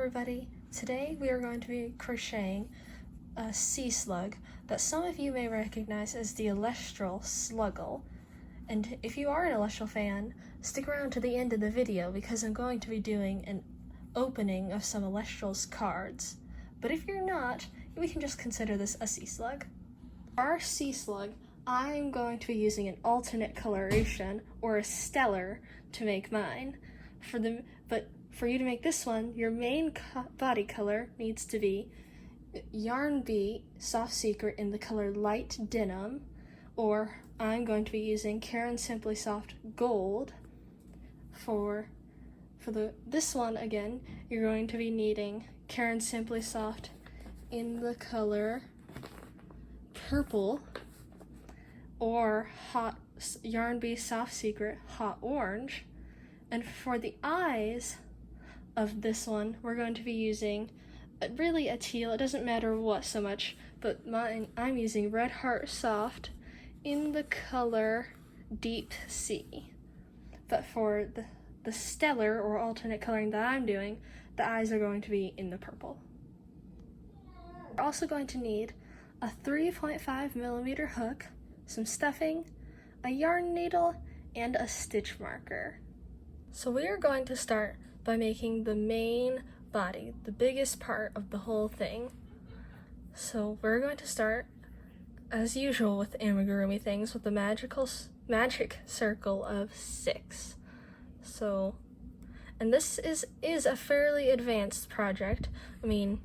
everybody, today we are going to be crocheting a sea slug that some of you may recognize as the Elestral Sluggle. And if you are an Elestral fan, stick around to the end of the video because I'm going to be doing an opening of some Elestrals cards. But if you're not, we can just consider this a sea slug. For our sea slug, I'm going to be using an alternate coloration or a stellar to make mine. But for you to make this one, your main body color needs to be ItsYarnGood Soft Secret in the color Light Denim, or I'm going to be using Karen Simply Soft Gold. For this one, again, you're going to be needing Karen Simply Soft in the color Purple, or ItsYarnGood Soft Secret Hot Orange. And for the eyes of this one, we're going to be using really a teal. It doesn't matter what so much, but I'm using Red Heart Soft in the color Deep Sea. But for the stellar or alternate coloring that I'm doing, the eyes are going to be in the purple. We're also going to need a 3.5mm hook, some stuffing, a yarn needle, and a stitch marker. So we are going to start by making the main body, the biggest part of the whole thing. So we're going to start, as usual with amigurumi things, with the magic circle of 6. So, and this is a fairly advanced project. I mean,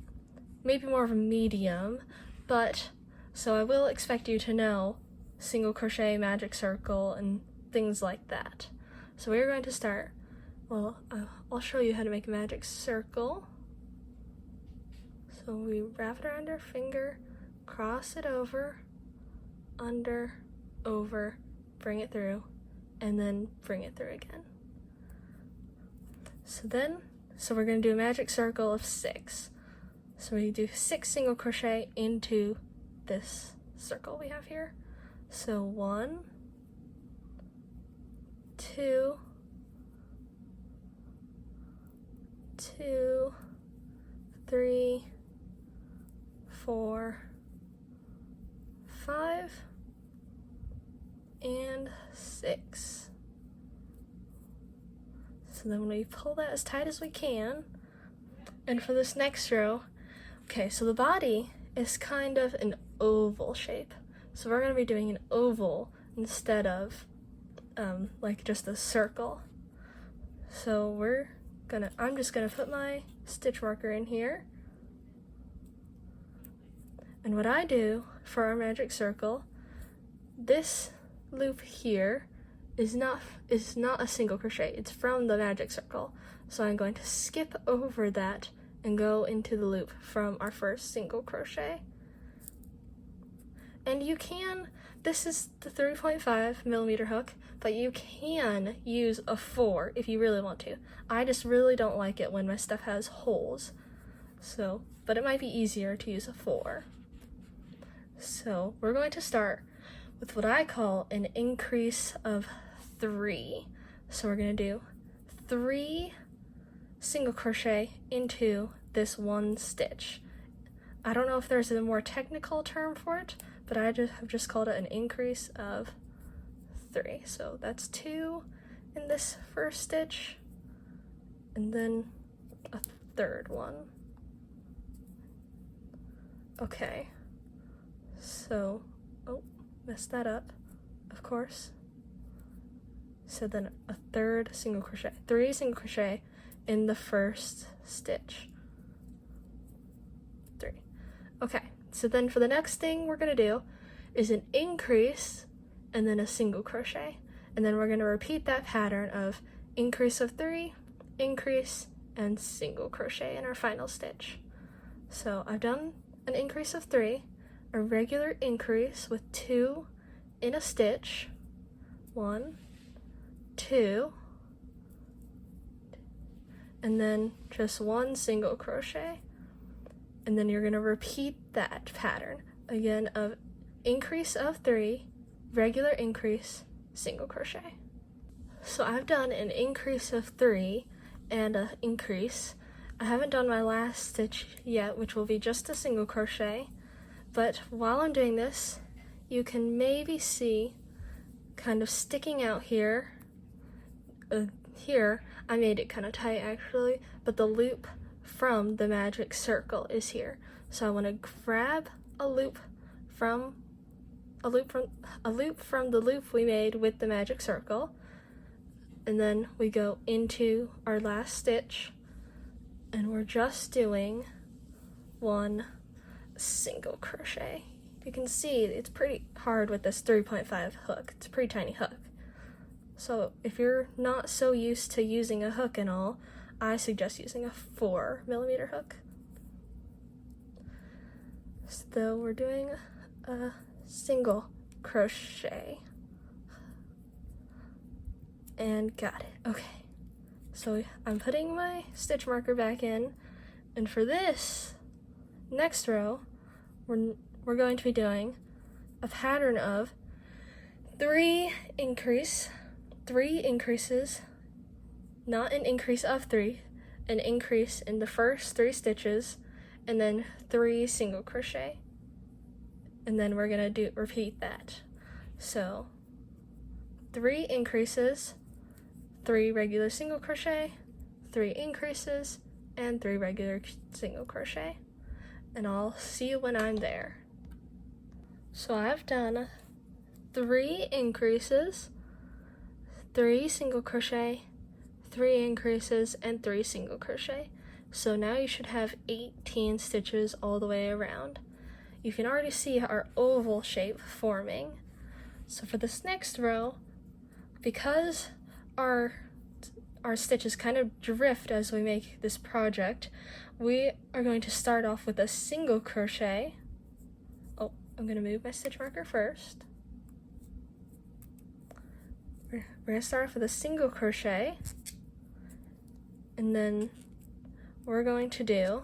maybe more of a medium, but so I will expect you to know single crochet, magic circle, and things like that. So we're going to start. Well, I'll show you how to make a magic circle. So we wrap it around our finger, cross it over, under, over, bring it through, and then bring it through again. So we're going to do a magic circle of 6. So we do 6 single crochet into this circle we have here. So 1, 2, 2, 3, 4, 5, and 6. So then we pull that as tight as we can. And for this next row, okay, so the body is kind of an oval shape. So we're going to be doing an oval instead of like just a circle. So I'm just gonna put my stitch marker in here. And what I do for our magic circle, this loop here is not a single crochet. It's from the magic circle. So I'm going to skip over that and go into the loop from our first single crochet. And you can, this is the 3.5mm hook, but you can use a 4 if you really want to. I just really don't like it when my stuff has holes. So, but it might be easier to use a 4. So we're going to start with what I call an increase of 3. So we're going to do 3 single crochet into this one stitch. I don't know if there's a more technical term for it, but I have just called it an increase of 3. So that's 2 in this first stitch, and then a third one. Okay, so, messed that up, of course. So then a third single crochet, 3 single crochet in the first stitch. 3. Okay. So then for the next thing we're going to do is an increase and then a single crochet. And then we're going to repeat that pattern of increase of 3, increase, and single crochet in our final stitch. So I've done an increase of 3, a regular increase with 2 in a stitch, 1, 2, and then just 1 single crochet. And then you're going to repeat that pattern again of increase of 3, regular increase, single crochet. So I've done an increase of 3 and an increase, I haven't done my last stitch yet, which will be just a single crochet, but while I'm doing this, you can maybe see kind of sticking out here, I made it kind of tight actually, but the loop from the magic circle is here. So I want to grab a loop from the loop we made with the magic circle, and then we go into our last stitch, and we're just doing one single crochet. You can see it's pretty hard with this 3.5 hook. It's a pretty tiny hook. So if you're not so used to using a hook and all, I suggest using a 4mm hook. So we're doing a single crochet. And got it. Okay. So I'm putting my stitch marker back in, and for this next row, we're going to be doing a pattern of 3 increases, not an increase of 3, an increase in the first 3 stitches, and then 3 single crochet. And then we're gonna repeat that. So 3 increases, 3 regular single crochet, 3 increases, and 3 regular single crochet. And I'll see you when I'm there. So I've done 3 increases, 3 single crochet, 3 increases, and 3 single crochet. So now you should have 18 stitches all the way around. You can already see our oval shape forming. So for this next row, because our stitches kind of drift as we make this project, we are going to start off with a single crochet. Oh, I'm going to move my stitch marker first. We're going to start off with a single crochet, and then we're going to do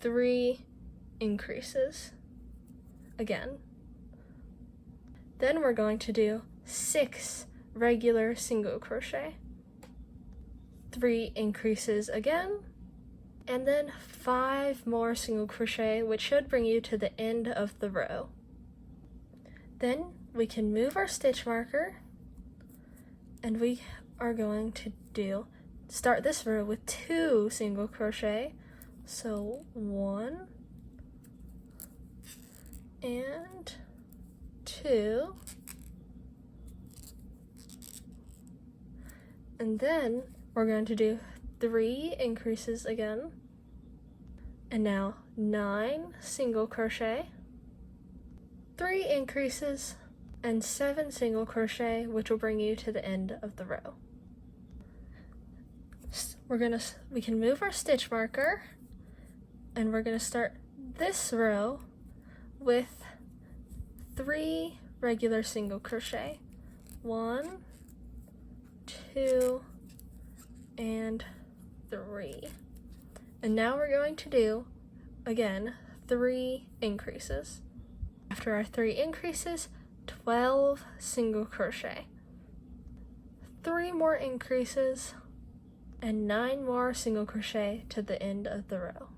3 increases again. Then we're going to do 6 regular single crochet, 3 increases again, and then 5 more single crochet, which should bring you to the end of the row. Then we can move our stitch marker, and we are going to start this row with 2 single crochet. So 1 and 2, and then we're going to do 3 increases again, and now 9 single crochet, 3 increases, and 7 single crochet, which will bring you to the end of the row. We can move our stitch marker, and we're going to start this row with 3 regular single crochet. 1, 2, and 3. And now we're going to do, again, 3 increases. After our 3 increases, 12 single crochet. 3 more increases, and 9 more single crochet to the end of the row.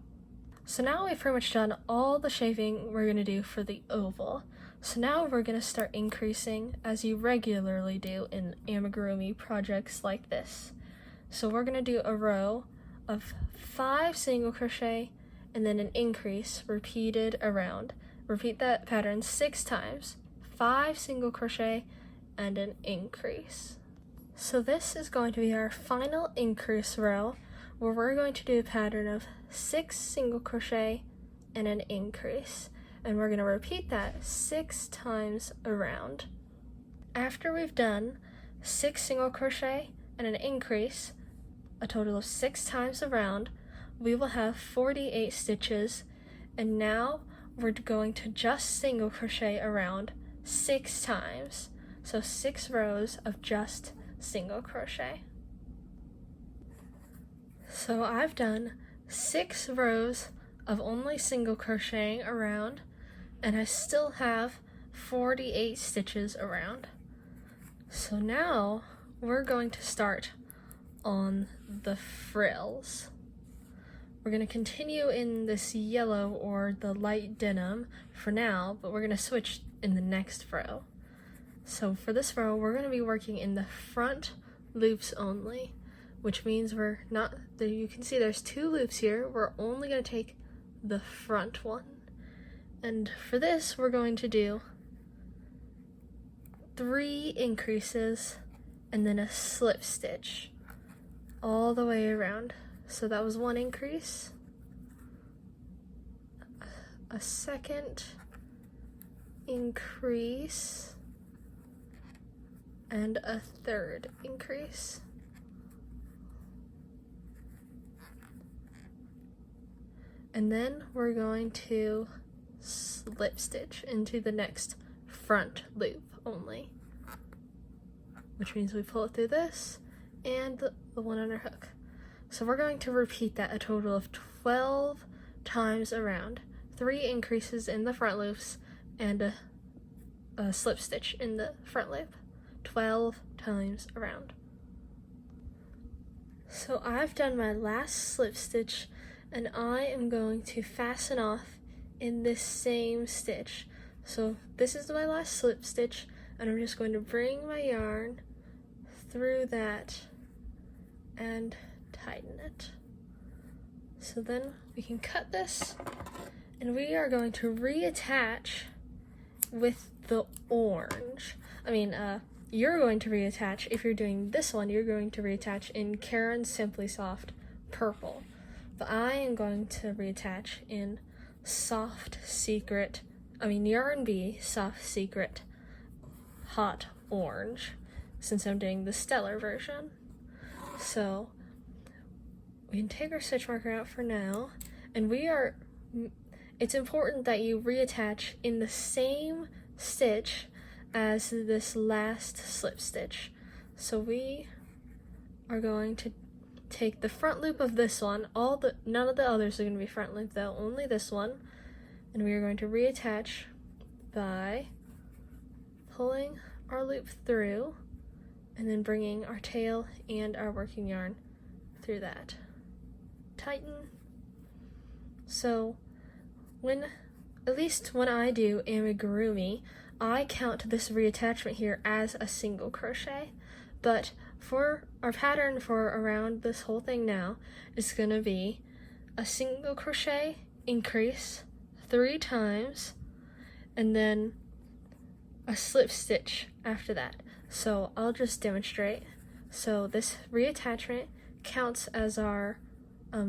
So now we've pretty much done all the shaping we're going to do for the oval. So now we're going to start increasing as you regularly do in amigurumi projects like this. So we're going to do a row of 5 single crochet and then an increase repeated around. Repeat that pattern 6 times, 5 single crochet and an increase. So this is going to be our final increase row, where we're going to do a pattern of 6 single crochet and an increase, and we're going to repeat that 6 times around. After we've done 6 single crochet and an increase, a total of 6 times around, we will have 48 stitches, and now we're going to just single crochet around 6 times, so 6 rows of just single crochet. So I've done 6 rows of only single crocheting around, and I still have 48 stitches around. So now we're going to start on the frills. we're going to continue in this yellow or the light denim for now, but we're going to switch in the next row. So for this row, we're going to be working in the front loops only, which means we're not, you can see there's 2 loops here. We're only going to take the front one. And for this, we're going to do 3 increases and then a slip stitch all the way around. So that was 1 increase, a second increase, and a third increase. And then we're going to slip stitch into the next front loop only, which means we pull it through this and the one on our hook. So we're going to repeat that a total of 12 times around. 3 increases in the front loops and a slip stitch in the front loop. 12 times around. So I've done my last slip stitch and I am going to fasten off in this same stitch. So this is my last slip stitch and I'm just going to bring my yarn through that and tighten it. So then we can cut this and we are going to reattach with the orange. You're going to reattach, if you're doing this one, you're going to reattach in Karen's Simply Soft purple. But I am going to reattach in Yarn Bee Soft Secret Hot Orange, since I'm doing the Stellar version. So we can take our stitch marker out for now, and it's important that you reattach in the same stitch as this last slip stitch. So we are going to take the front loop of this one, none of the others are going to be front loop though, only this one, and we are going to reattach by pulling our loop through and then bringing our tail and our working yarn through that. Tighten. So at least when I do amigurumi, I count this reattachment here as a single crochet, but for our pattern for around this whole thing now, it's going to be a single crochet increase 3 times and then a slip stitch after that. So I'll just demonstrate. So this reattachment counts as our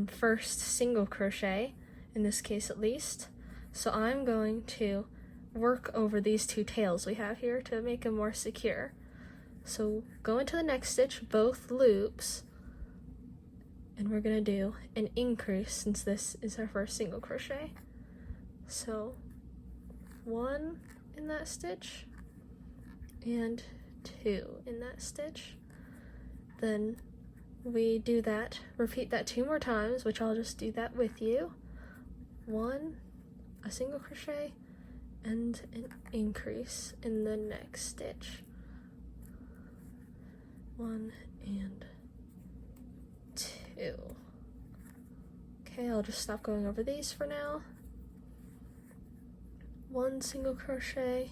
first single crochet, in this case at least. So I'm going to work over these 2 tails we have here to make them more secure. So go into the next stitch, both loops, and we're going to do an increase since this is our first single crochet. So 1 in that stitch and 2 in that stitch. Then we do that, repeat that 2 more times, which I'll just do that with you. 1, a single crochet, and an increase in the next stitch. 1 and 2. Okay, I'll just stop going over these for now. 1 single crochet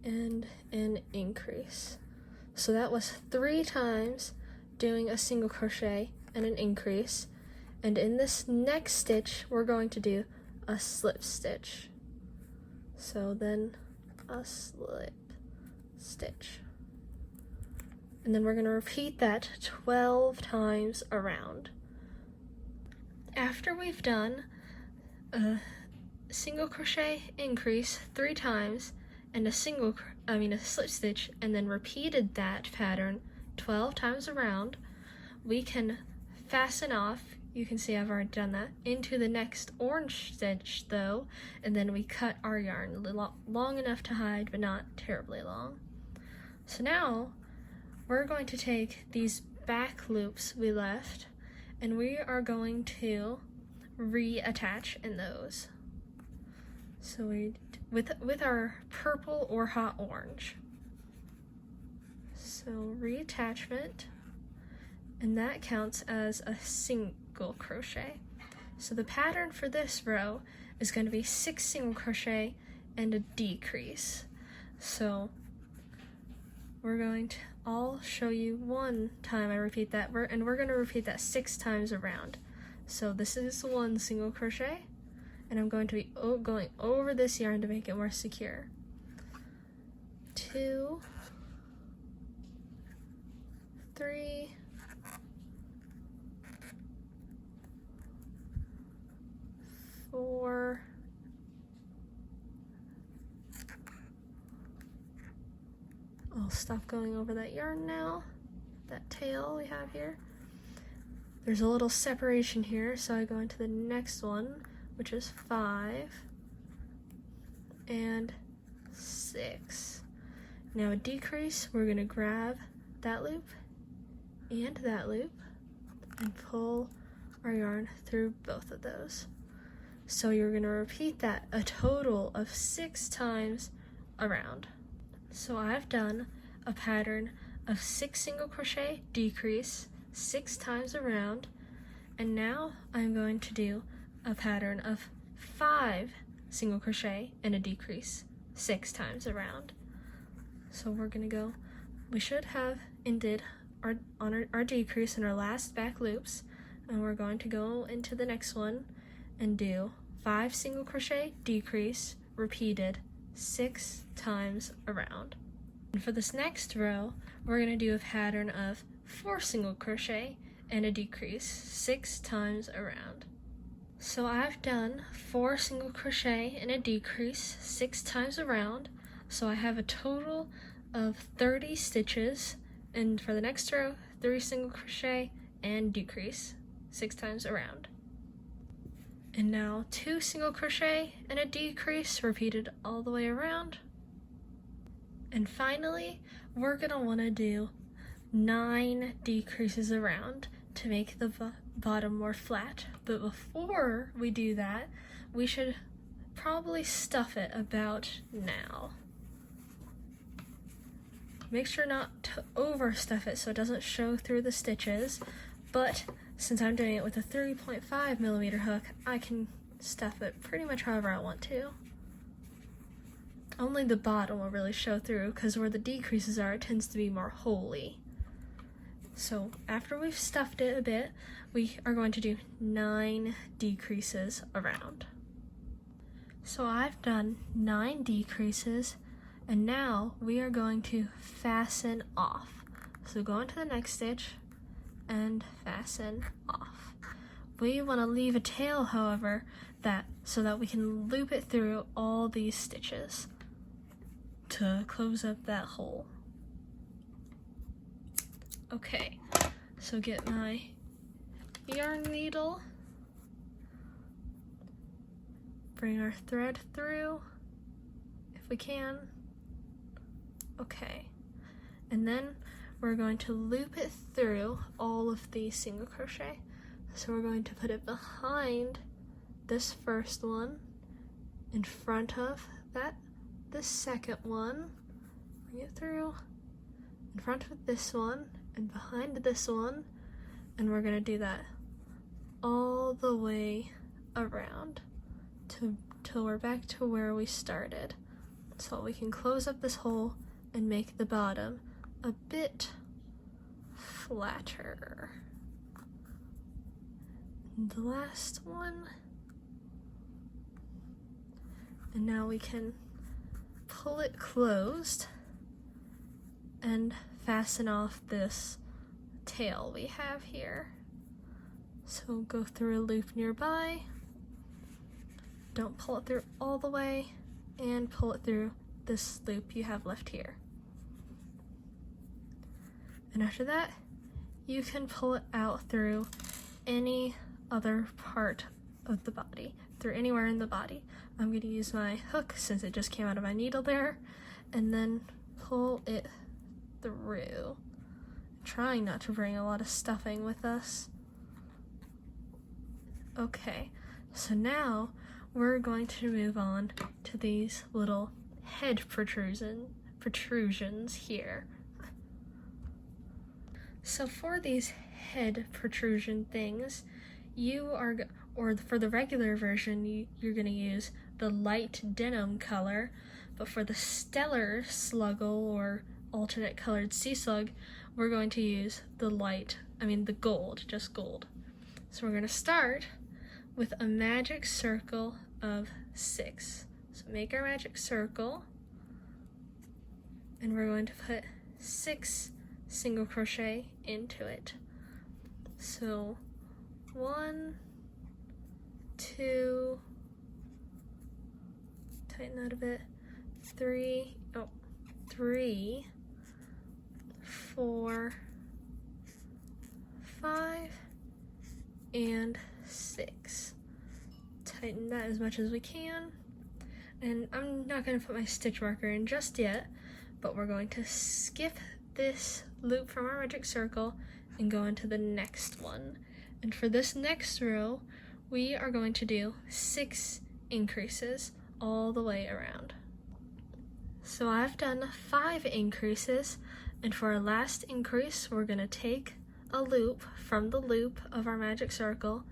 and an increase. So that was 3 times doing a single crochet and an increase, and in this next stitch we're going to do a slip stitch. So then a slip stitch, and then we're going to repeat that 12 times around. After we've done a single crochet increase 3 times and a slip stitch, and then repeated that pattern 12 times around, we can fasten off, you can see I've already done that, into the next orange stitch though, and then we cut our yarn long enough to hide but not terribly long. So now we're going to take these back loops we left and we are going to reattach in those. So with our purple or hot orange. So reattachment, and that counts as a single crochet. So the pattern for this row is going to be 6 single crochet and a decrease. So I'll show you one time I repeat that, and we're going to repeat that 6 times around. So this is 1 single crochet, and I'm going to be going over this yarn to make it more secure. 2, 3, 4, 5. I'll stop going over that yarn now, that tail we have here. There's a little separation here, so I go into the next one, which is 5 and 6. Now a decrease, we're going to grab that loop and that loop and pull our yarn through both of those. So you're going to repeat that a total of 6 times around. So I've done a pattern of 6 single crochet, decrease, 6 times around, and now I'm going to do a pattern of 5 single crochet and a decrease, 6 times around. So we're going to go, we should have ended our decrease in our last back loops, and we're going to go into the next one and do 5 single crochet, decrease, repeated 6 times around. And for this next row, we're going to do a pattern of 4 single crochet and a decrease 6 times around. So I've done 4 single crochet and a decrease 6 times around, so I have a total of 30 stitches, and for the next row, 3 single crochet and decrease 6 times around. And now 2 single crochet and a decrease repeated all the way around. And finally, we're gonna wanna do 9 decreases around to make the bottom more flat. But before we do that, we should probably stuff it about now. Make sure not to overstuff it so it doesn't show through the stitches, but since I'm doing it with a 3.5mm hook, I can stuff it pretty much however I want to. Only the bottom will really show through, because where the decreases are, it tends to be more holy. So after we've stuffed it a bit, we are going to do 9 decreases around. So I've done 9 decreases, and now we are going to fasten off. So go into the next stitch and fasten off. We want to leave a tail, however, so that we can loop it through all these stitches to close up that hole. Okay, so get my yarn needle, bring our thread through if we can. Okay, and then we're going to loop it through all of these single crochet. So we're going to put it behind this first one, in front of this second one, bring it through, in front of this one, and behind this one, and we're going to do that all the way around till we're back to where we started, so we can close up this hole and make the bottom a bit flatter. And the last one, and now we can pull it closed and fasten off this tail we have here. So go through a loop nearby, don't pull it through all the way, and pull it through this loop you have left here. And after that, you can pull it out through any other part of the body, through anywhere in the body. I'm going to use my hook since it just came out of my needle there, and then pull it through. Trying not to bring a lot of stuffing with us. Okay, so now we're going to move on to these little head protrusions here. So for these head protrusion things, for the regular version, you're going to use the light denim color, but for the stellar sluggle or alternate colored sea slug, we're going to use the gold, just gold. So we're going to start with a magic circle of 6. So make our magic circle, and we're going to put 6 single crochet into it. So 1, 2, tighten that a bit, 3, 4, 5, and 6. Tighten that as much as we can. And I'm not going to put my stitch marker in just yet, but we're going to skip this loop from our magic circle and go into the next one. And for this next row, we are going to do 6 increases all the way around. So I've done 5 increases, and for our last increase, we're going to take a loop from the loop of our magic circle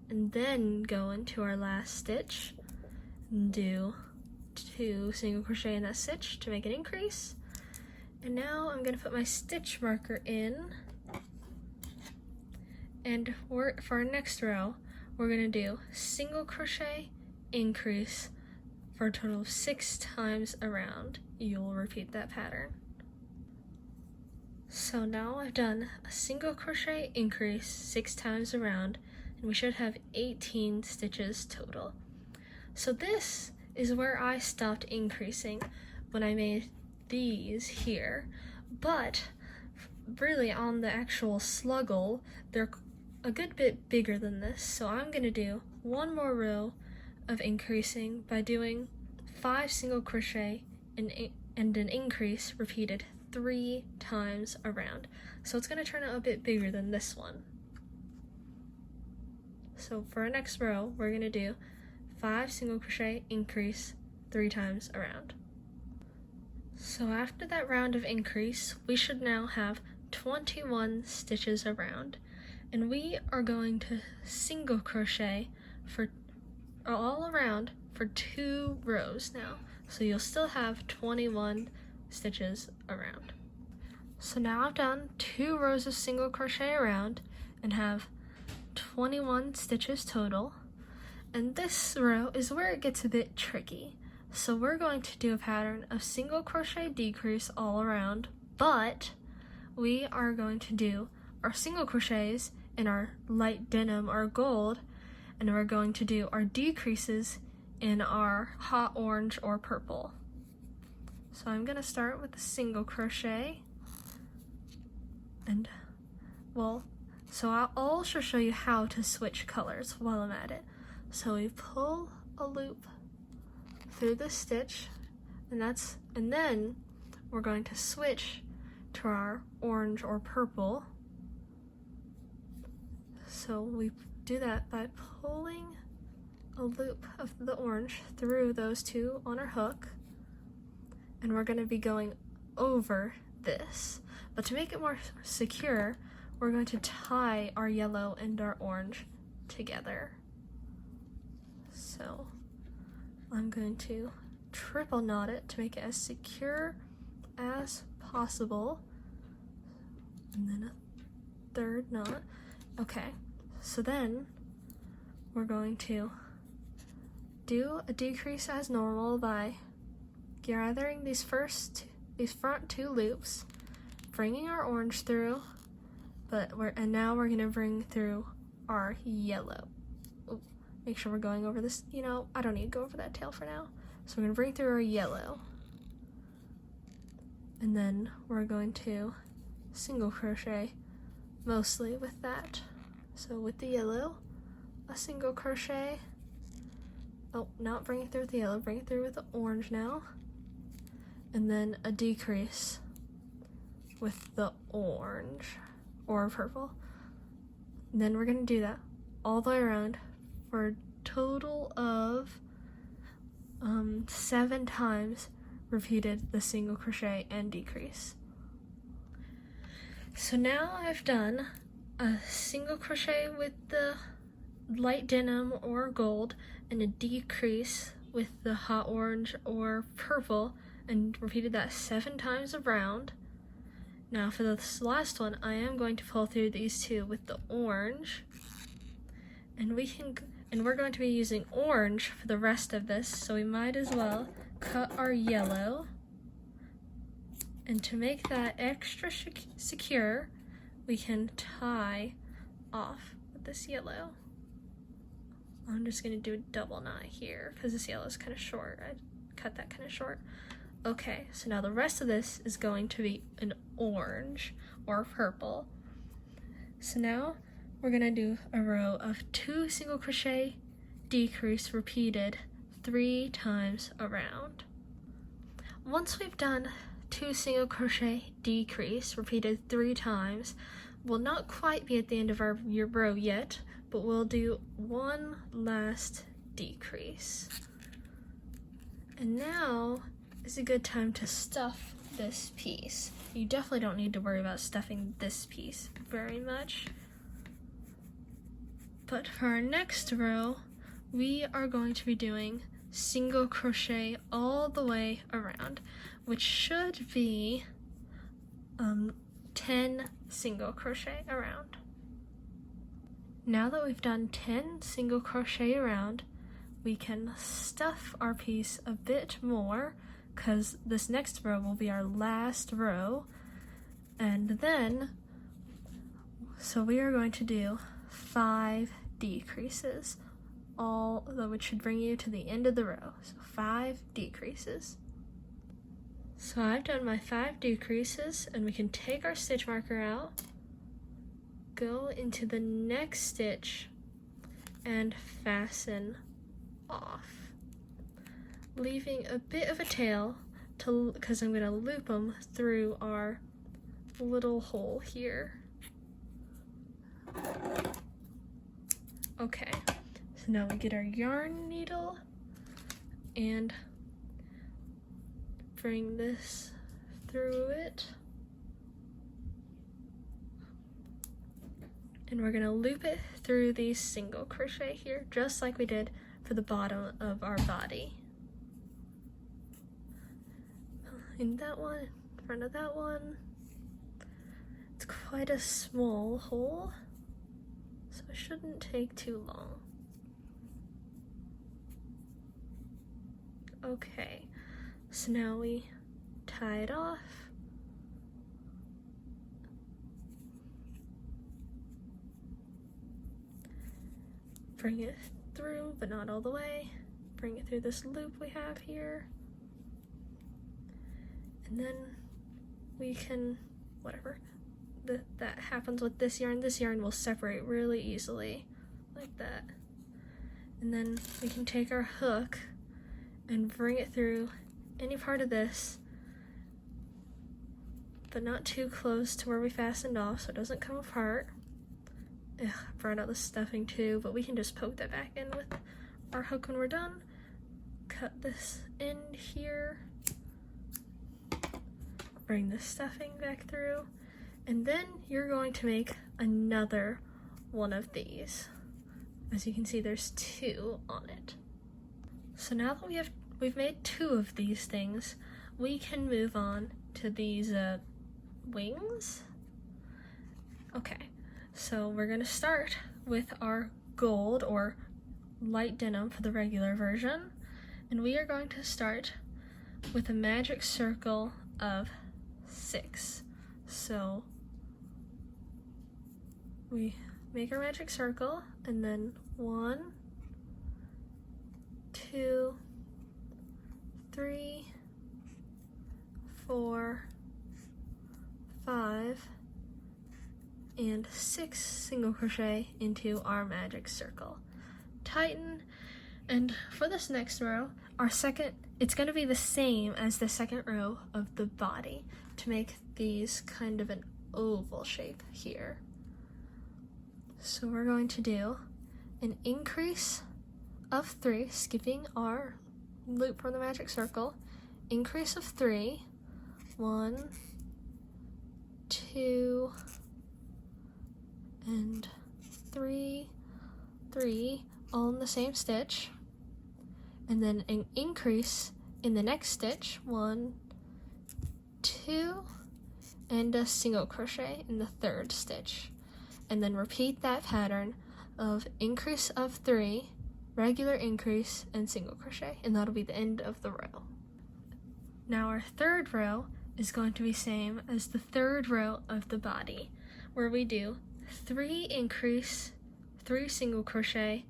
and then go into our last stitch and do 2 single crochet in that stitch to make an increase. And now I'm going to put my stitch marker in, and for our next row, we're going to do single crochet, increase for a total of 6 times around. You'll repeat that pattern. So now I've done a single crochet increase 6 times around, and we should have 18 stitches total. So this is where I stopped increasing when I made these here, but really on the actual sluggle, they're a good bit bigger than this, so I'm going to do one more row of increasing by doing 5 single crochet and an increase repeated 3 times around. So it's going to turn out a bit bigger than this one. So for our next row, we're going to do 5 single crochet, increase 3 times around. So after that round of increase, we should now have 21 stitches around, and we are going to single crochet for all around for 2 rows now. So you'll still have 21 stitches around. So now I've done 2 rows of single crochet around and have 21 stitches total. And this row is where it gets a bit tricky. So we're going to do a pattern of single crochet decrease all around, but we are going to do our single crochets in our light denim or gold, and we're going to do our decreases in our hot orange or purple. So I'm going to start with a single crochet, and I'll also show you how to switch colors while I'm at it. So we pull a loop through the stitch, and then we're going to switch to our orange or purple. So we do that by pulling a loop of the orange through those 2 on our hook, and we're going to be going over this. But to make it more secure, we're going to tie our yellow and our orange together. So I'm going to triple knot it to make it as secure as possible, and then a 3rd knot. Okay, so then we're going to do a decrease as normal by gathering these front 2 loops, bringing our orange through, and now we're going to bring through our yellow. Ooh, make sure we're going over this, I don't need to go over that tail for now. So we're going to bring through our yellow, and then we're going to single crochet mostly with that. So with the yellow, a single crochet. Oh, not bring it through with the yellow, bring it through with the orange now. And then a decrease with the orange or purple. And then we're going to do that all the way around for a total of 7 times repeated the single crochet and decrease. So now I've done a single crochet with the light denim or gold and a decrease with the hot orange or purple, and repeated that 7 times around. Now for this last one, I am going to pull through these two with the orange, and we're going to be using orange for the rest of this, so we might as well cut our yellow. And to make that extra secure, we can tie off with this yellow. I'm just gonna do a double knot here because this yellow is kind of short. I cut that kind of short. Okay, so now the rest of this is going to be an orange or purple. So now we're gonna do a row of 2 single crochet, decrease, repeated 3 times around. Once we've done 2 single crochet, decrease, repeated 3 times, we'll not quite be at the end of our row yet, but we'll do 1 last decrease. And now is a good time to stuff this piece. You definitely don't need to worry about stuffing this piece very much. But for our next row, we are going to be doing single crochet all the way around, which should be 10 single crochet around. Now that we've done 10 single crochet around, we can stuff our piece a bit more because this next row will be our last row. And then, so we are going to do 5 decreases, which should bring you to the end of the row. So 5 decreases. So I've done my 5 decreases, and we can take our stitch marker out, go into the next stitch, and fasten off, leaving a bit of a tail because I'm going to loop them through our little hole here. Okay, so now we get our yarn needle and bring this through it. And we're gonna loop it through these single crochet here, just like we did for the bottom of our body. In that one, in front of that one. It's quite a small hole, so it shouldn't take too long. Okay, so now we tie it off. Bring it through, but not all the way. Bring it through this loop we have here. And then we can, that happens with this yarn will separate really easily, like that. And then we can take our hook and bring it through any part of this, but not too close to where we fastened off so it doesn't come apart. Ugh, brought out the stuffing too, but we can just poke that back in with our hook when we're done. Cut this end here, bring the stuffing back through, and then you're going to make another one of these. As you can see, there's 2 on it. So now that we've made 2 of these things, we can move on to these wings. Okay. So we're going to start with our gold or light denim for the regular version, and we are going to start with a magic circle of 6. So we make our magic circle, and then 1, 2, 3, 4, 5, and 6 single crochet into our magic circle. Tighten, and for this next row, it's going to be the same as the second row of the body to make these kind of an oval shape here. So we're going to do an increase of 3, skipping our loop from the magic circle, increase of 3, 1, 2, and 3, 3 all in the same stitch, and then an increase in the next stitch, 1, 2, and a single crochet in the third stitch, and then repeat that pattern of increase of 3, regular increase, and single crochet, and that'll be the end of the row. Now our third row is going to be same as the third row of the body, where we do 3 increase, 3 single crochet,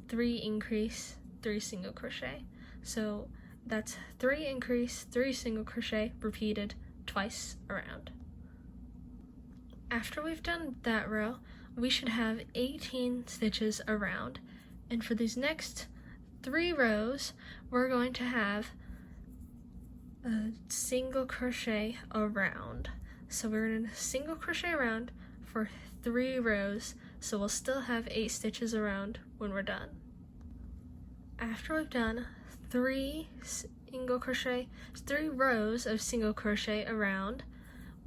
3 increase, 3 single crochet. So that's 3 increase, 3 single crochet repeated twice around. After we've done that row, we should have 18 stitches around, and for these next 3 rows we're going to have a single crochet around. So we're going to single crochet around for 3 rows, so we'll still have 8 stitches around when we're done. After we've done 3 rows of single crochet around,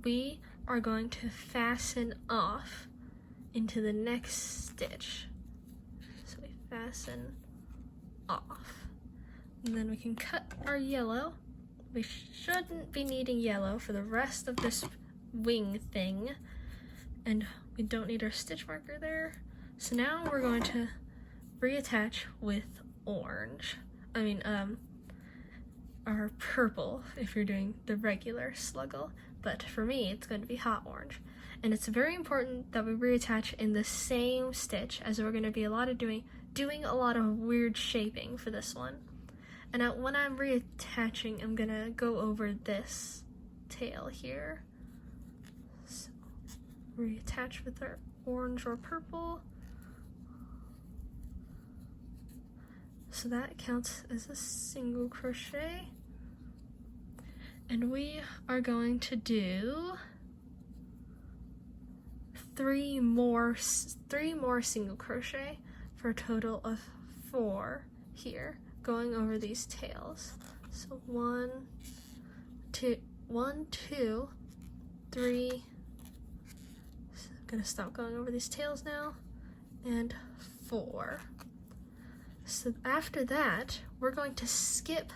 we are going to fasten off into the next stitch. So we fasten off, and then we can cut our yellow. We shouldn't be needing yellow for the rest of this wing thing, and we don't need our stitch marker there. So now we're going to reattach with orange. Our purple if you're doing the regular Sluggle, but for me it's going to be hot orange. And it's very important that we reattach in the same stitch, as we're going to be doing a lot of weird shaping for this one. And when I'm reattaching, I'm gonna go over this tail here. So reattach with our orange or purple. So that counts as a single crochet. And we are going to do 3 more single crochet for a total of 4 here, going over these tails. So 1, 2, 3. So I'm gonna stop going over these tails now, and 4. So after that, we're going to skip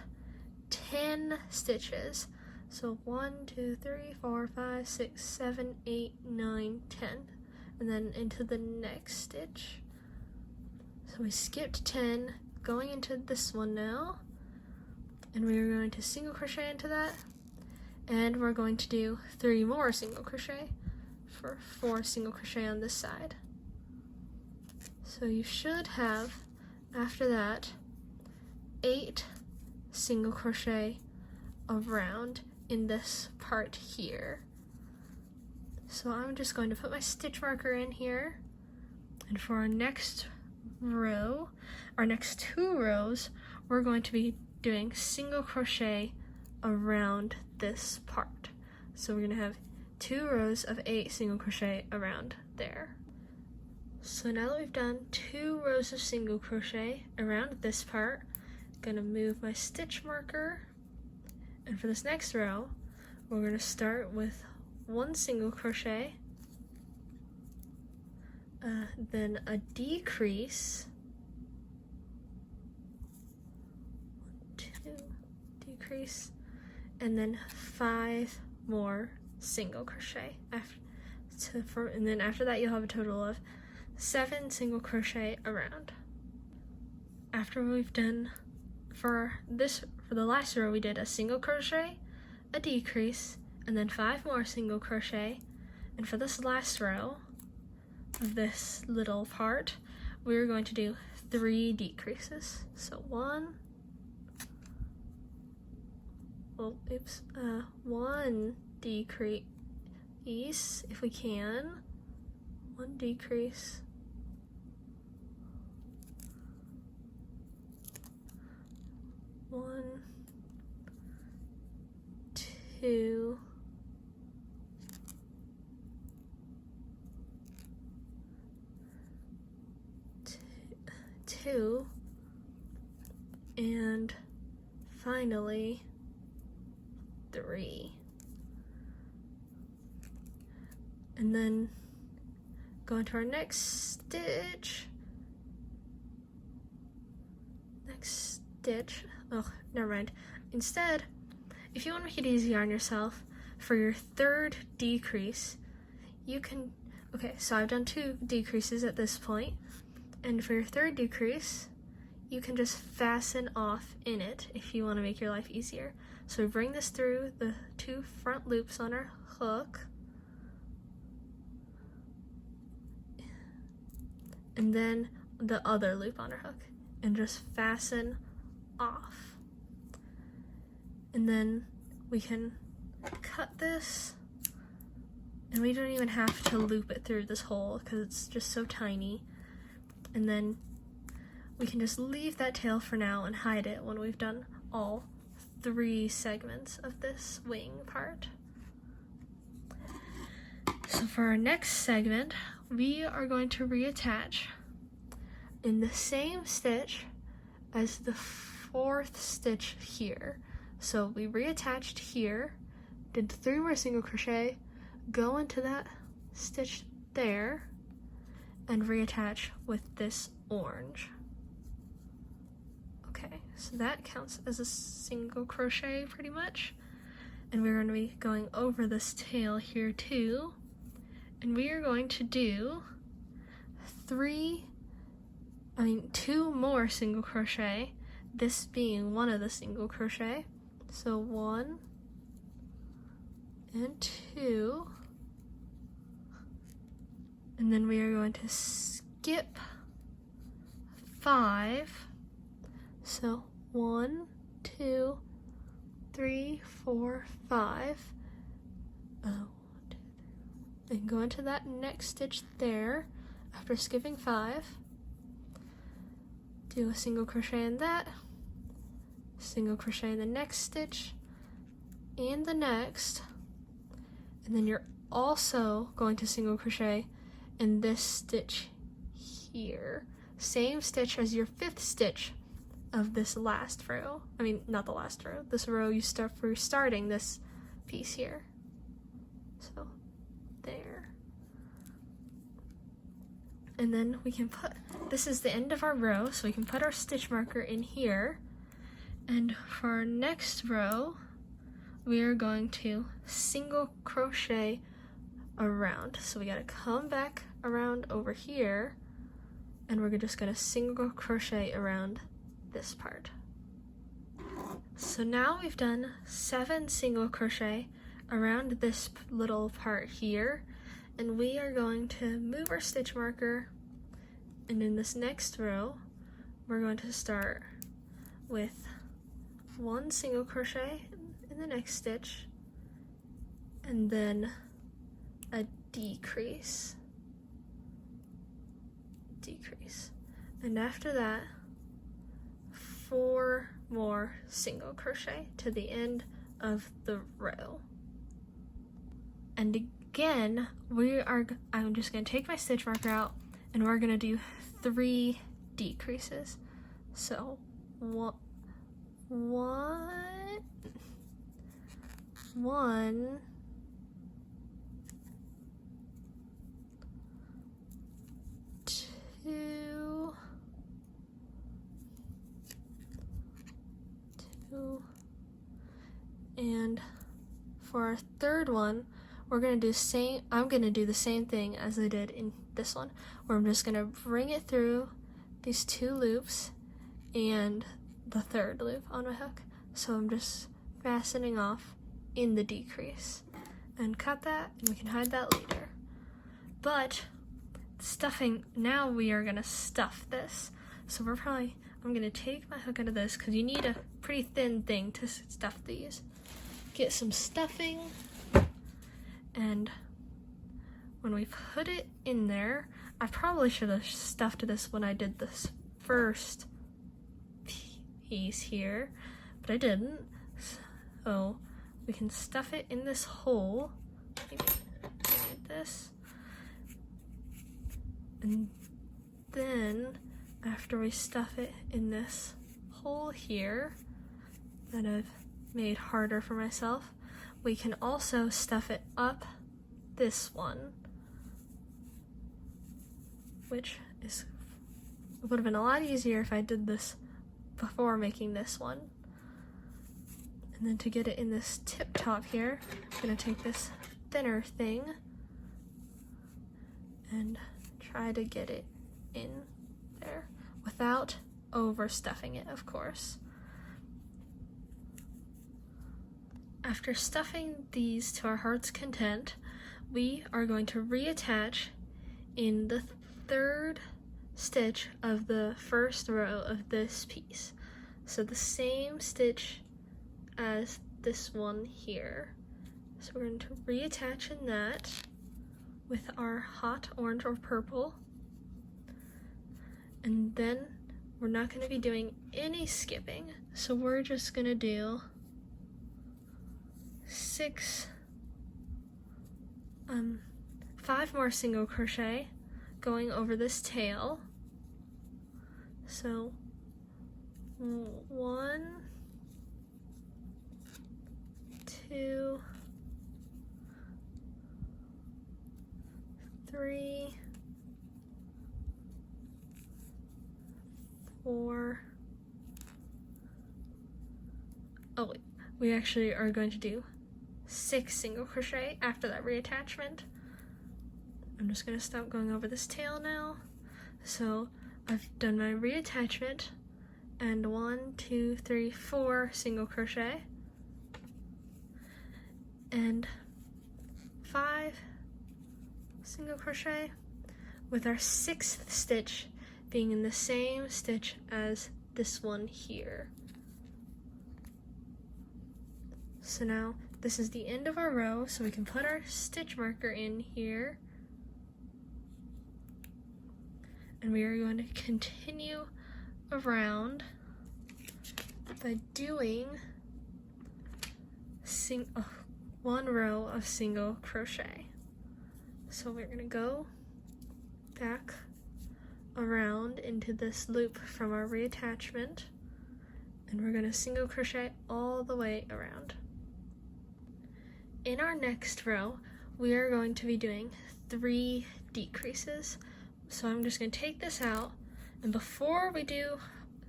10 stitches. So 1, 2, 3, 4, 5, 6, 7, 8, 9, 10, and then into the next stitch. So we skipped 10, going into this one now, and we are going to single crochet into that, and we're going to do 3 more single crochet for 4 single crochet on this side. So you should have, after that, 8 single crochet around in this part here. So I'm just going to put my stitch marker in here, and for our next row, our next 2 rows, we're going to be doing single crochet around this part. So we're going to have 2 rows of 8 single crochet around there. So now that we've done 2 rows of single crochet around this part, I'm going to move my stitch marker, and for this next row we're going to start with 1 single crochet, then a decrease, 1, 2, decrease, and then 5 more single crochet. And then after that you'll have a total of 7 single crochet around. After we've done, for the last row we did a single crochet, a decrease, and then 5 more single crochet. And for this last row of this little part, we're going to do 3 decreases. So 1 decrease if we can, 1 decrease, 1, 2, 2, and finally 3. And then go into our next stitch next stitch, oh, never mind. Instead, if you want to make it easier on yourself, for your third decrease, you can, okay, so I've done 2 decreases at this point, and for your third decrease, you can just fasten off in it if you want to make your life easier. So we bring this through the 2 front loops on our hook, and then the other loop on our hook, and just fasten off. And then we can cut this, and we don't even have to loop it through this hole because it's just so tiny. And then we can just leave that tail for now and hide it when we've done all 3 segments of this wing part. So for our next segment, we are going to reattach in the same stitch as the 4th stitch here. So we reattached here, did 3 more single crochet, go into that stitch there, and reattach with this orange. Okay, so that counts as a single crochet pretty much. And we're going to be going over this tail here too. And we are going to do 2 more single crochet, this being one of the single crochet. So 1 and 2. And then we are going to skip 5. So 1, 2, 3, 4, 5. And go into that next stitch there after skipping 5. Do a single crochet in that, single crochet in the next stitch, and the next, and then you're also going to single crochet in this stitch here. Same stitch as your 5th stitch of this last row. I mean, not the last row. This row you start for starting this piece here. So, there. And then we can put, this is the end of our row, so we can put our stitch marker in here. And for our next row, we are going to single crochet around. So we gotta come back around over here, and we're just gonna single crochet around this part. So now we've done 7 single crochet around this little part here, and we are going to move our stitch marker, and in this next row we're going to start with 1 single crochet in the next stitch, and then a decrease, and after that 4 more single crochet to the end of the row. And again, I'm just going to take my stitch marker out, and we're going to do 3 decreases. So 1, 2, and for our third one, we're going to do I'm going to do the same thing as I did in this one, where I'm just going to bring it through these 2 loops and the 3rd loop on my hook. So I'm just fastening off in the decrease, and cut that, and we can hide that later. But stuffing, now we are going to stuff this. So I'm going to take my hook out of this, because you need a pretty thin thing to stuff these. Get some stuffing, and when we put it in there, I probably should have stuffed this when I did this first piece here, but I didn't. So we can stuff it in this hole, maybe like this, and then after we stuff it in this hole here that I've made harder for myself, we can also stuff it up this one, which would have been a lot easier if I did this before making this one. And then to get it in this tip top here, I'm gonna take this thinner thing and try to get it in there without overstuffing it, of course. After stuffing these to our heart's content, we are going to reattach in the third stitch of the first row of this piece. So the same stitch as this one here. So we're going to reattach in that with our hot orange or purple. And then we're not going to be doing any skipping. So we're just going to do 5 more single crochet going over this tail. So 1, 2, 3, 4. Oh wait, we actually are going to do 6 single crochet after that reattachment. I'm just going to stop going over this tail now. So I've done my reattachment and 1, 2, 3, 4 single crochet and 5 single crochet, with our 6th stitch being in the same stitch as this one here. So now this is the end of our row, so we can put our stitch marker in here. And we are going to continue around by doing one row of single crochet. So we're going to go back around into this loop from our reattachment, and we're going to single crochet all the way around. In our next row, we are going to be doing 3 decreases. So I'm just going to take this out, and before we do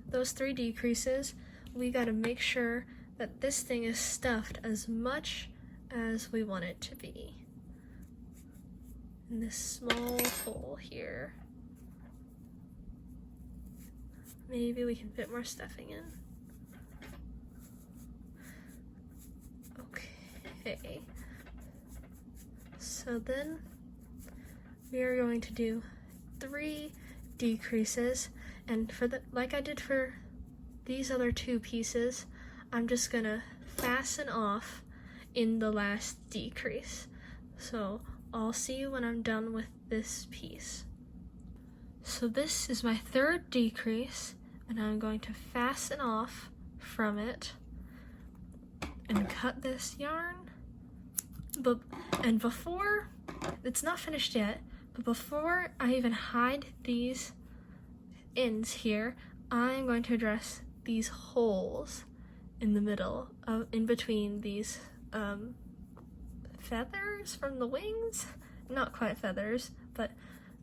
those 3 decreases, we got to make sure that this thing is stuffed as much as we want it to be. In this small hole here. Maybe we can fit more stuffing in. Okay. So then we are going to do 3 decreases, and for the like I did for these other 2 pieces, I'm just gonna fasten off in the last decrease. So I'll see you when I'm done with this piece. So this is my 3rd decrease, and I'm going to fasten off from it and cut this yarn. And before, it's not finished yet, but before I even hide these ends here, I'm going to address these holes in the middle, in between these feathers from the wings. Not quite feathers, but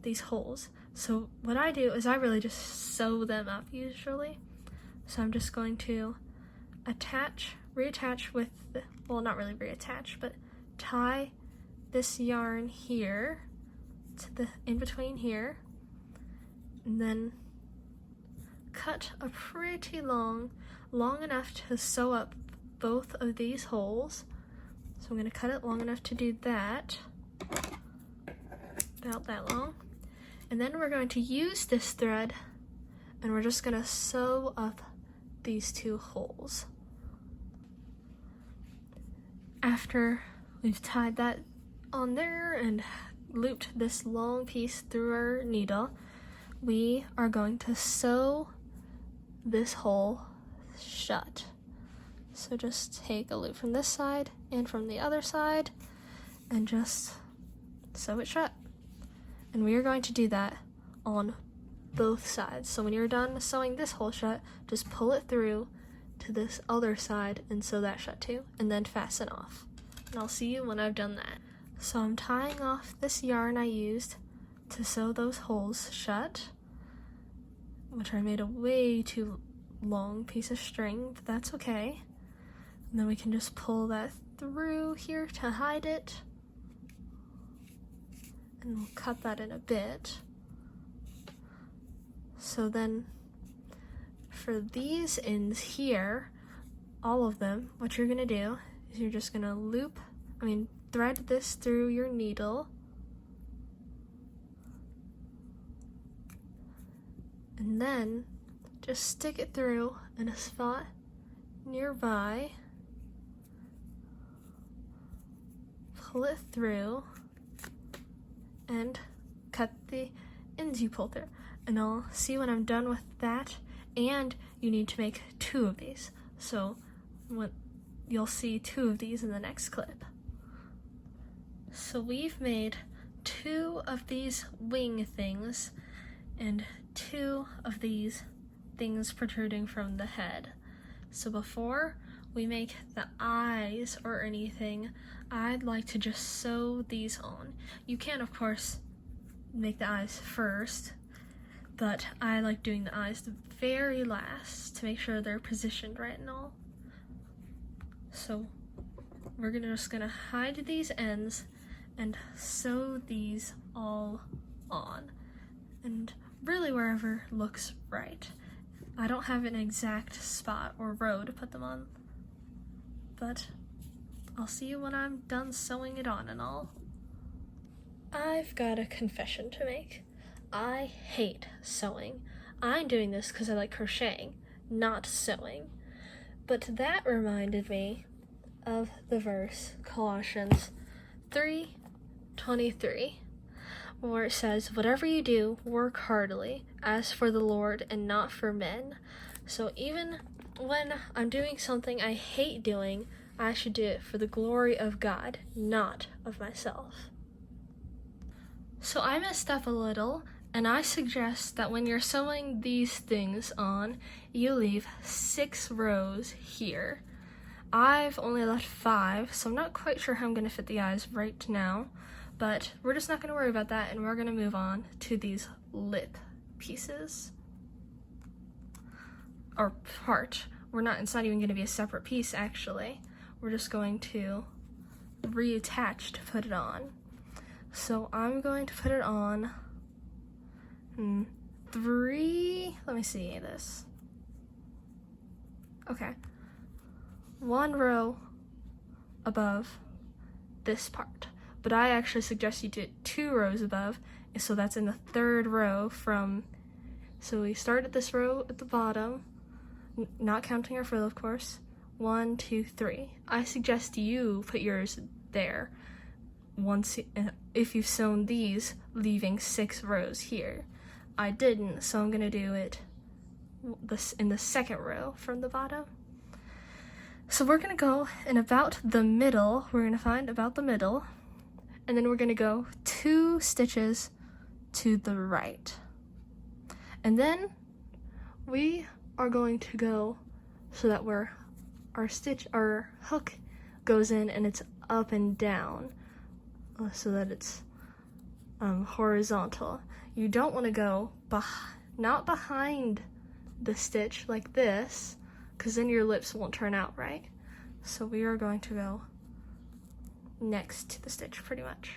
these holes. So what I do is I really just sew them up usually. So I'm just going to reattach with, well, not really reattach, but tie this yarn here to the in between here, and then cut a pretty long enough to sew up both of these holes. So I'm going to cut it long enough to do that, about that long, and then we're going to use this thread and we're just going to sew up these 2 holes. After we've tied that on there and looped this long piece through our needle, we are going to sew this hole shut. So just take a loop from this side and from the other side and just sew it shut. And we are going to do that on both sides. So when you're done sewing this hole shut, just pull it through to this other side and sew that shut too, and then fasten off. And I'll see you when I've done that. So I'm tying off this yarn I used to sew those holes shut, which I made a way too long piece of string, but that's okay. And then we can just pull that through here to hide it. And we'll cut that in a bit. So then for these ends here, all of them, what you're gonna do is you're just gonna thread this through your needle. And then just stick it through in a spot nearby. Pull it through and cut the ends you pull through. And I'll see when I'm done with that. And you need to make 2 of these. So you'll see 2 of these in the next clip. So we've made 2 of these wing things and 2 of these things protruding from the head. So before we make the eyes or anything, I'd like to just sew these on. You can, of course, make the eyes first, but I like doing the eyes the very last to make sure they're positioned right and all. So we're just gonna hide these ends and sew these all on, and really wherever looks right. I don't have an exact spot or row to put them on, but I'll see you when I'm done sewing it on and all. I've got a confession to make. I hate sewing. I'm doing this because I like crocheting, not sewing. But that reminded me of the verse, Colossians 3:23, where it says, "Whatever you do, work heartily, as for the Lord and not for men." So even when I'm doing something I hate doing, I should do it for the glory of God, not of myself. So I messed up a little, and I suggest that when you're sewing these things on, you leave 6 rows here. I've only left 5, so I'm not quite sure how I'm going to fit the eyes right now, but we're just not going to worry about that, and we're going to move on to these lip pieces. Or part. It's not even going to be a separate piece, actually. We're just going to reattach to put it on. So I'm going to put it on 3, let me see this. Okay. 1 row above this part. But I actually suggest you do 2 rows above, so that's in the 3rd row so we start at this row at the bottom, not counting our frill, of course. 1, 2, 3. I suggest you put yours there if you've sewn these, leaving 6 rows here. I didn't, so I'm gonna do it in the 2nd row from the bottom. So we're gonna go in about the middle. We're gonna find about the middle, and then we're gonna go 2 stitches to the right. And then we are going to go so that our hook goes in and it's up and down, so that it's horizontal. You don't want to go not behind the stitch like this, because then your lips won't turn out right. So we are going to go next to the stitch, pretty much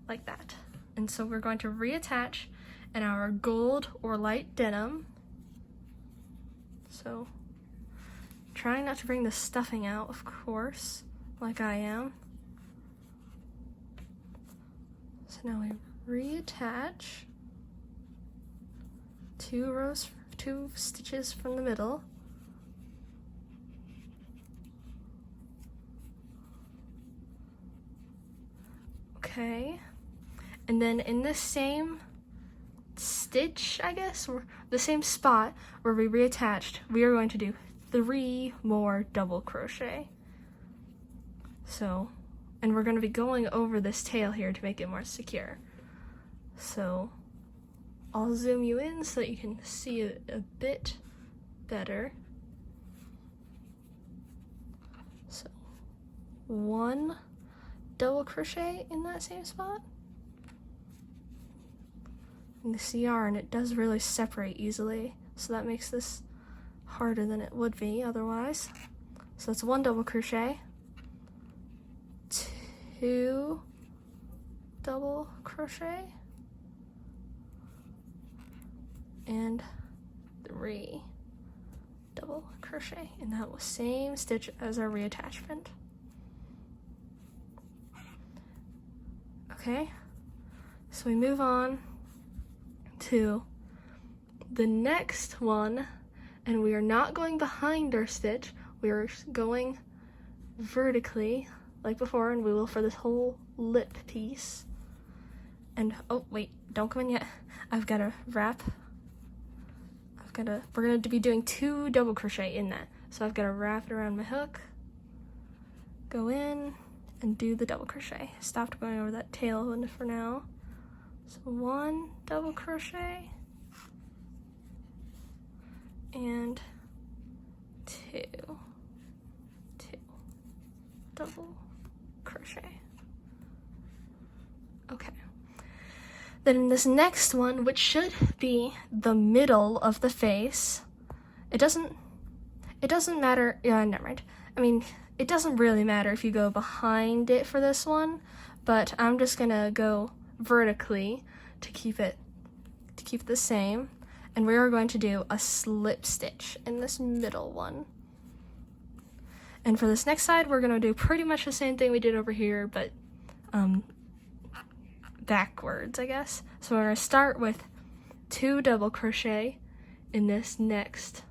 like that. And so we're going to reattach in our gold or light denim. So trying not to bring the stuffing out, of course, like I am. So now we reattach 2 stitches from the middle. Okay, and then in the same stitch, I guess, or the same spot where we reattached, we are going to do 3 more double crochet. So, and we're going to be going over this tail here to make it more secure. So I'll zoom you in so that you can see it a bit better. So 1 double crochet in that same spot. And this yarn, it does really separate easily, so that makes this harder than it would be otherwise. So it's 1 double crochet, 2 double crochet, and 3 double crochet, and that was same stitch as our reattachment. Okay, so we move on to the next one, and we are not going behind our stitch, we are going vertically like before, and we will for this whole lip piece. And oh wait, don't come in yet. I've got to wrap. We're going to be doing 2 double crochet in that. So I've got to wrap it around my hook, go in, and do the double crochet. Stopped going over that tail end for now. So 1 double crochet, and 2 double crochet. Okay. Then in this next one, which should be the middle of the face, it doesn't matter, yeah, never mind. I mean, it doesn't really matter if you go behind it for this one, but I'm just gonna go vertically to keep it the same, and we are going to do a slip stitch in this middle one. And for this next side, we're gonna do pretty much the same thing we did over here, but backwards, I guess. So we're gonna start with 2 double crochet in this next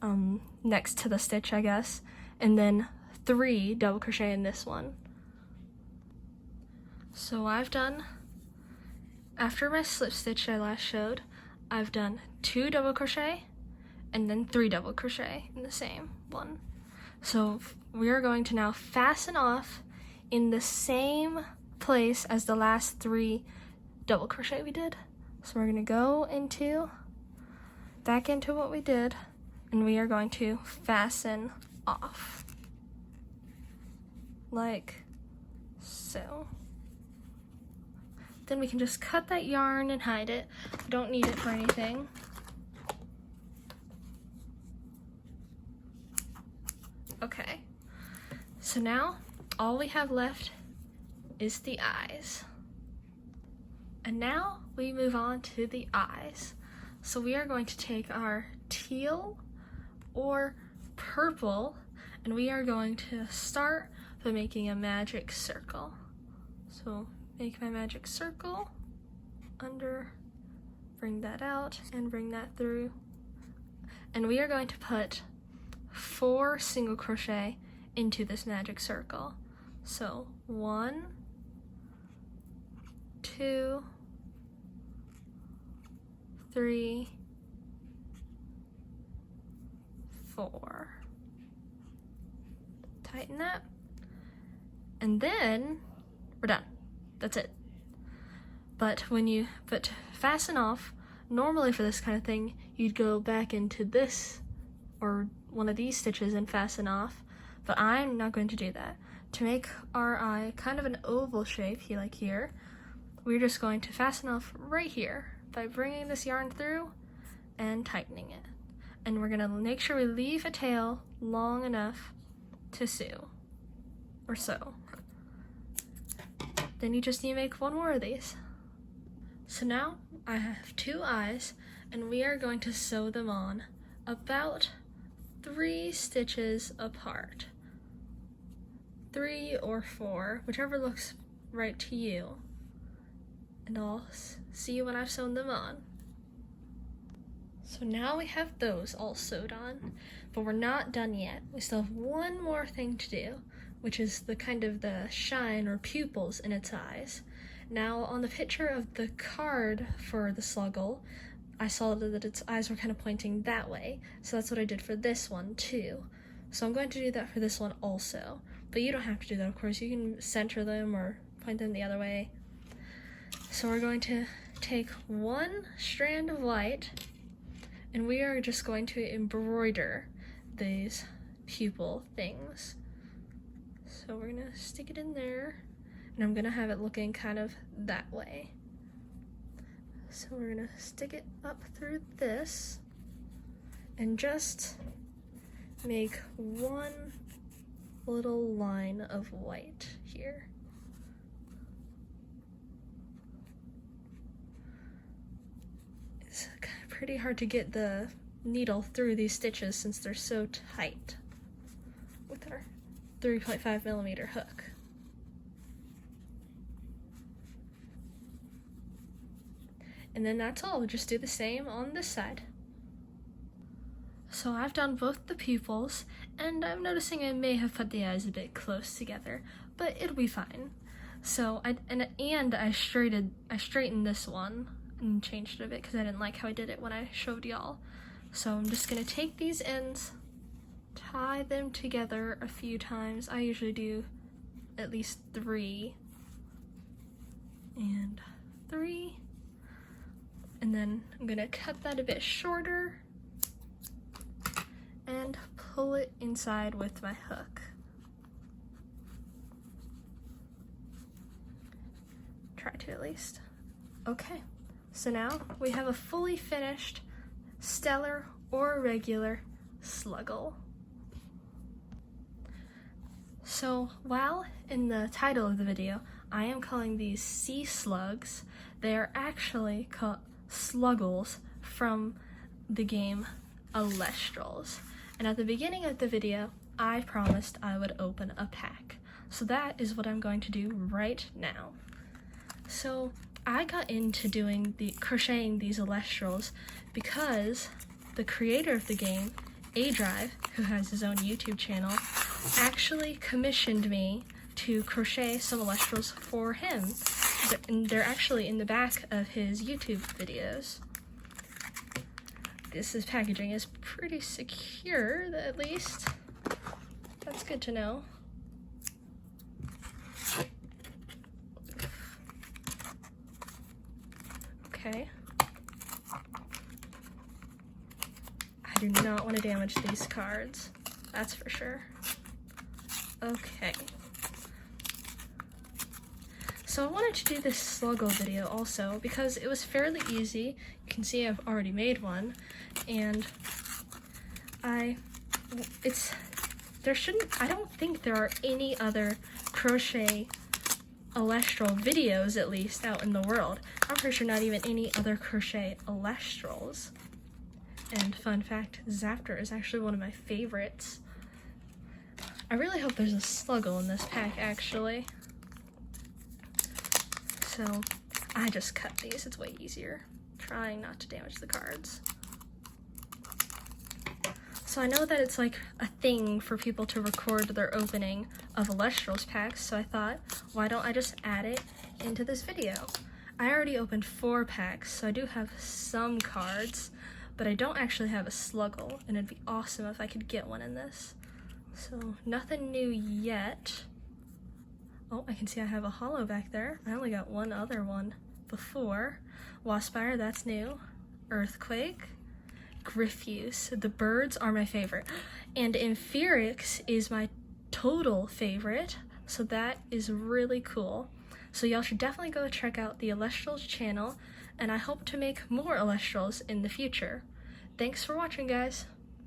to the stitch, I guess, and then 3 double crochet in this one. So I've done, after my slip stitch I last showed, I've done 2 double crochet and then 3 double crochet in the same one. So we are going to now fasten off in the same place as the last 3 double crochet we did. So we're going to go back into what we did, and we are going to fasten off like so. Then we can just cut that yarn and hide it. We don't need it for anything. Okay, so now all we have left is the eyes. And now we move on to the eyes. So we are going to take our teal or purple, and we are going to start by making a magic circle. So make my magic circle under, bring that out and bring that through. And we are going to put 4 single crochet into this magic circle. So 1, 2, 3, 4. Tighten that, and then we're done. That's it. But fasten off, normally for this kind of thing, you'd go back into this or one of these stitches and fasten off, but I'm not going to do that. To make our eye kind of an oval shape, like here, we're just going to fasten off right here by bringing this yarn through and tightening it. And we're gonna make sure we leave a tail long enough to sew, or sew. Then you just need to make 1 more of these. So now I have 2 eyes, and we are going to sew them on about 3 stitches apart. 3 or 4, whichever looks right to you. And I'll see you when I've sewn them on. So now we have those all sewed on, but we're not done yet. We still have 1 more thing to do, which is the kind of the shine or pupils in its eyes. Now on the picture of the card for the Sluggle, I saw that its eyes were kind of pointing that way, so that's what I did for this one too. So I'm going to do that for this one also, but you don't have to do that, of course. You can center them or point them the other way. So we're going to take 1 strand of white, and we are just going to embroider these pupil things. So we're gonna stick it in there, and I'm gonna have it looking kind of that way. So we're gonna stick it up through this, and just make one little line of white here. It's kind of pretty hard to get the needle through these stitches since they're so tight with our 3.5mm hook. And then that's all. We'll just do the same on this side. So I've done both the pupils, and I'm noticing I may have put the eyes a bit close together, but it'll be fine. So I straightened this one and changed it a bit because I didn't like how I did it when I showed y'all. So I'm just gonna take these ends, tie them together a few times. I usually do at least 3 and 3. And then I'm gonna cut that a bit shorter and pull it inside with my hook. Try to at least. Okay, so now we have a fully finished stellar or regular sluggle. So while in the title of the video I am calling these sea slugs, they are actually called Sluggles from the game Elestrals. And at the beginning of the video, I promised I would open a pack. So that is what I'm going to do right now. So I got into crocheting these Elestrals because the creator of the game, A-Drive, who has his own YouTube channel, actually commissioned me to crochet some Elestrals for him. And they're actually in the back of his YouTube videos. This packaging is pretty secure, at least. That's good to know. Okay. I do not want to damage these cards, that's for sure. Okay. So I wanted to do this Sluggle video also because it was fairly easy. You can see I've already made one, and I don't think there are any other crochet Elestral videos, at least, out in the world. I'm pretty sure not even any other crochet Elestrals. And fun fact, Zaptor is actually one of my favorites. I really hope there's a Sluggle in this pack, actually. So I just cut these, it's way easier, trying not to damage the cards. So I know that it's like a thing for people to record their opening of Elestrals packs, so I thought, why don't I just add it into this video? I already opened 4 packs, so I do have some cards, but I don't actually have a Sluggle, and it'd be awesome if I could get one in this. So nothing new yet. Oh, I can see I have a hollow back there. I only got one other one before. Waspire, that's new. Earthquake. Griffuse. The birds are my favorite. And Infurix is my total favorite, so that is really cool. So y'all should definitely go check out the Elestrals channel, and I hope to make more Elestrals in the future. Thanks for watching, guys.